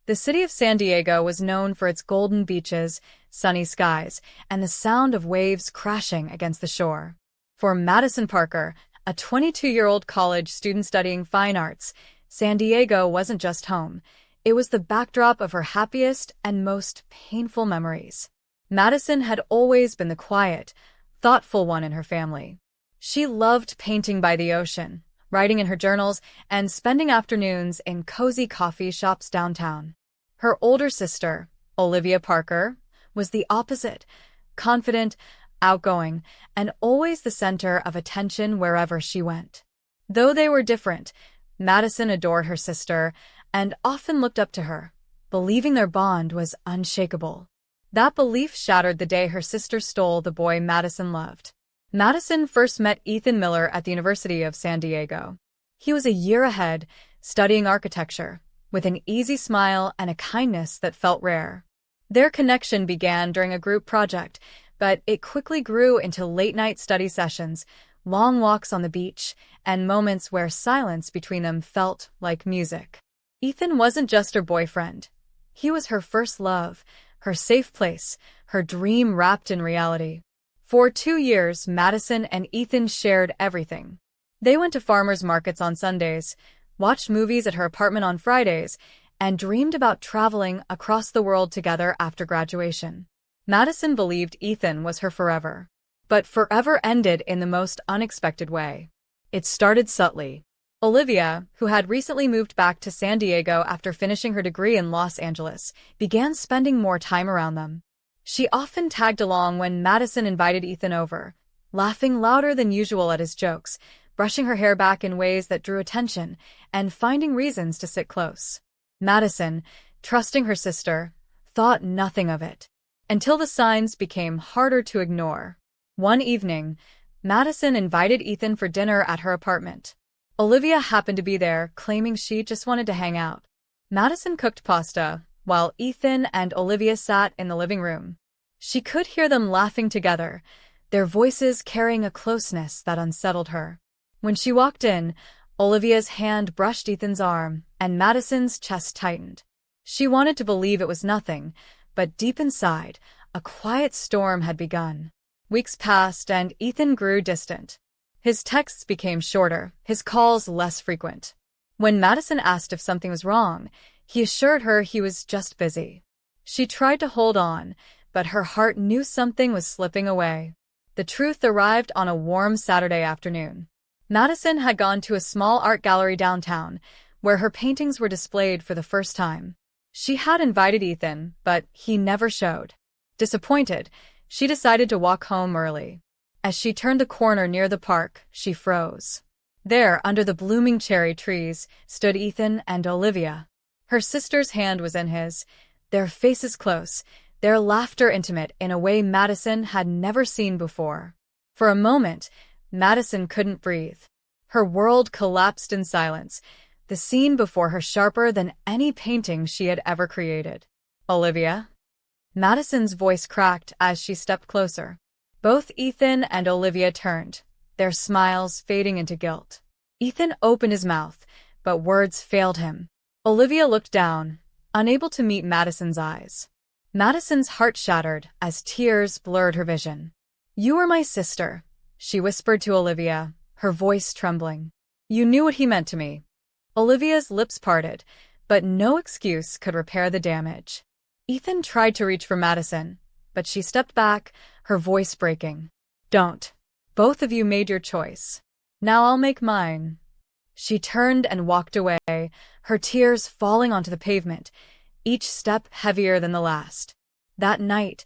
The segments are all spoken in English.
The city of San Diego was known for its golden beaches, sunny skies, and the sound of waves crashing against the shore. For Madison Parker, a 22-year-old college student studying fine arts, San Diego wasn't just home. It was the backdrop of her happiest and most painful memories. Madison had always been the quiet, thoughtful one in her family. She loved painting by the ocean, writing in her journals, and spending afternoons in cozy coffee shops downtown. Her older sister, Olivia Parker, was the opposite, confident, outgoing, and always the center of attention wherever she went. Though they were different, Madison adored her sister and often looked up to her, believing their bond was unshakable. That belief shattered the day her sister stole the boy Madison loved. Madison first met Ethan Miller at the University of San Diego. He was a year ahead, studying architecture, with an easy smile and a kindness that felt rare. Their connection began during a group project, but it quickly grew into late-night study sessions, long walks on the beach, and moments where silence between them felt like music. Ethan wasn't just her boyfriend. He was her first love, her safe place, her dream wrapped in reality. For 2 years, Madison and Ethan shared everything. They went to farmers markets on Sundays, watched movies at her apartment on Fridays, and dreamed about traveling across the world together after graduation. Madison believed Ethan was her forever. But forever ended in the most unexpected way. It started subtly. Olivia, who had recently moved back to San Diego after finishing her degree in Los Angeles, began spending more time around them. She often tagged along when Madison invited Ethan over, laughing louder than usual at his jokes, brushing her hair back in ways that drew attention, and finding reasons to sit close. Madison, trusting her sister, thought nothing of it, until the signs became harder to ignore. One evening, Madison invited Ethan for dinner at her apartment. Olivia happened to be there, claiming she just wanted to hang out. Madison cooked pasta, while Ethan and Olivia sat in the living room. She could hear them laughing together, their voices carrying a closeness that unsettled her. When she walked in, Olivia's hand brushed Ethan's arm, and Madison's chest tightened. She wanted to believe it was nothing, but deep inside, a quiet storm had begun. Weeks passed, and Ethan grew distant. His texts became shorter, his calls less frequent. When Madison asked if something was wrong, he assured her he was just busy. She tried to hold on, but her heart knew something was slipping away. The truth arrived on a warm Saturday afternoon. Madison had gone to a small art gallery downtown, where her paintings were displayed for the first time. She had invited Ethan, but he never showed. Disappointed, she decided to walk home early. As she turned the corner near the park, she froze. There, under the blooming cherry trees, stood Ethan and Olivia. Her sister's hand was in his, their faces close, their laughter intimate in a way Madison had never seen before. For a moment, Madison couldn't breathe. Her world collapsed in silence, the scene before her sharper than any painting she had ever created. "Olivia?" Madison's voice cracked as she stepped closer. Both Ethan and Olivia turned, their smiles fading into guilt. Ethan opened his mouth, but words failed him. Olivia looked down, unable to meet Madison's eyes. Madison's heart shattered as tears blurred her vision. "You are my sister," she whispered to Olivia, her voice trembling. "You knew what he meant to me." Olivia's lips parted, but no excuse could repair the damage. Ethan tried to reach for Madison, but she stepped back, her voice breaking. "Don't. Both of you made your choice. Now I'll make mine." She turned and walked away, her tears falling onto the pavement, each step heavier than the last. That night,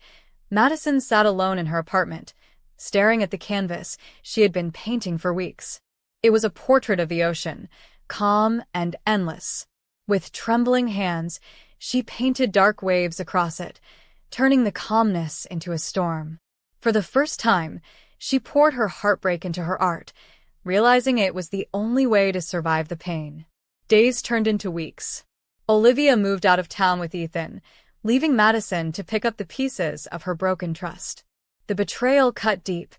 Madison sat alone in her apartment, staring at the canvas she had been painting for weeks. It was a portrait of the ocean, calm and endless. With trembling hands, she painted dark waves across it, turning the calmness into a storm. For the first time, she poured her heartbreak into her art, realizing it was the only way to survive the pain. Days turned into weeks. Olivia moved out of town with Ethan, leaving Madison to pick up the pieces of her broken trust. The betrayal cut deep,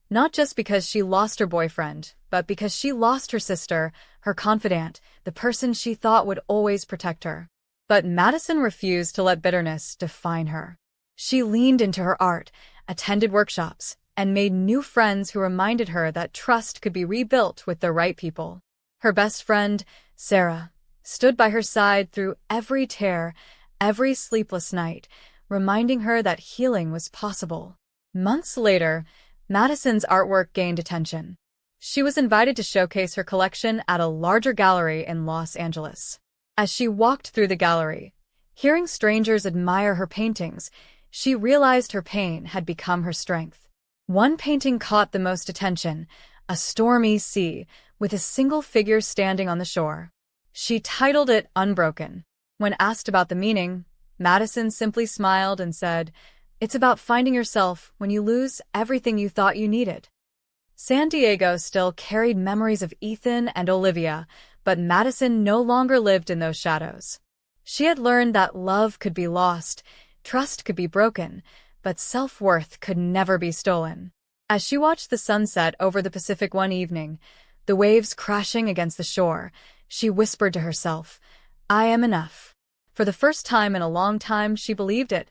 not just because she lost her boyfriend, but because she lost her sister, her confidant, the person she thought would always protect her. But Madison refused to let bitterness define her. She leaned into her art, attended workshops, and made new friends who reminded her that trust could be rebuilt with the right people. Her best friend, Sarah, stood by her side through every tear, every sleepless night, reminding her that healing was possible. Months later, Madison's artwork gained attention. She was invited to showcase her collection at a larger gallery in Los Angeles. As she walked through the gallery, hearing strangers admire her paintings, she realized her pain had become her strength. One painting caught the most attention, a stormy sea, with a single figure standing on the shore. She titled it Unbroken. When asked about the meaning, Madison simply smiled and said, "It's about finding yourself when you lose everything you thought you needed." San Diego still carried memories of Ethan and Olivia, but Madison no longer lived in those shadows. She had learned that love could be lost, trust could be broken, but self-worth could never be stolen. As she watched the sunset over the Pacific one evening, the waves crashing against the shore, she whispered to herself, "I am enough." For the first time in a long time, she believed it.